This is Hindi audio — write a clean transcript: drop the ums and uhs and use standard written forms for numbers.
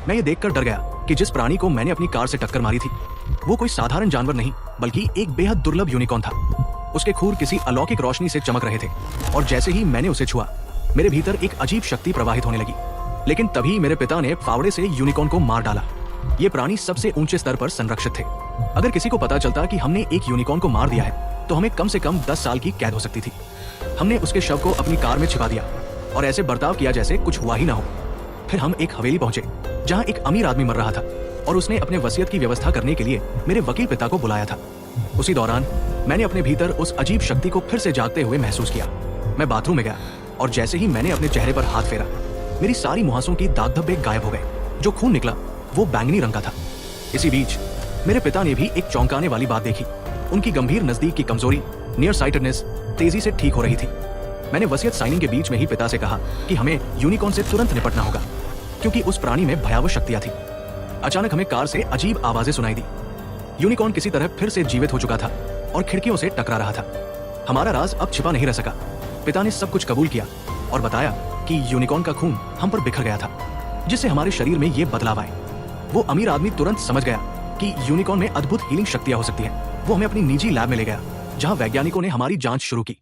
मैं ये देखकर डर गया कि जिस प्राणी को मैंने अपनी कार से टक्कर मारी थी वो कोई साधारण जानवर नहीं बल्कि एक बेहद दुर्लभ यूनिकॉर्न था। उसके खूर किसी अलौकिक रोशनी से चमक रहे थे और जैसे ही मैंने उसे छुआ मेरे भीतर एक अजीब शक्ति प्रवाहित होने लगी। लेकिन तभी मेरे पिता ने फावड़े से यूनिकॉर्न को मार डाला। ये प्राणी सबसे ऊंचे स्तर पर संरक्षित थे। अगर किसी को पता चलता कि हमने एक यूनिकॉर्न को मार दिया है तो हमें कम से कम 10 साल की कैद हो सकती थी। हमने उसके शव को अपनी कार में छिपा दिया और ऐसे बर्ताव किया जैसे कुछ हुआ ही ना हो। फिर हम एक हवेली पहुंचे जहां एक अमीर आदमी मर रहा था और उसने अपने वसीयत की व्यवस्था करने के लिए मेरे वकील पिता को बुलाया था। उसी दौरान मैंने अपने भीतर उस अजीब शक्ति को फिर से जागते हुए महसूस किया। मैं बाथरूम में गया और जैसे ही मैंने अपने चेहरे पर हाथ फेरा मेरी सारी मुहासों की दाग धब्बे गायब हो गए। जो खून निकला वो बैंगनी रंग का था। इसी बीच मेरे पिता ने भी एक चौंकाने वाली बात देखी। उनकी गंभीर नजदीक की कमजोरी नियर साइटेडनेस तेजी से ठीक हो रही थी। मैंने वसीयत साइनिंग के बीच में ही पिता से कहा कि हमें यूनिकॉर्न से तुरंत निपटना होगा क्योंकि उस प्राणी में भयावह शक्तियां थी। अचानक हमें कार से अजीब आवाजें सुनाई दी। यूनिकॉर्न किसी तरह फिर से जीवित हो चुका था और खिड़कियों से टकरा रहा था। हमारा राज अब छिपा नहीं रह सका। पिता ने सब कुछ कबूल किया और बताया कि यूनिकॉर्न का खून हम पर बिखर गया था जिससे हमारे शरीर में ये बदलाव आए। वो अमीर आदमी तुरंत समझ गया कि यूनिकॉर्न में अद्भुत हीलिंग शक्तियां हो सकती हैं। वो हमें अपनी निजी लैब में ले गया जहां वैज्ञानिकों ने हमारी जांच शुरू की।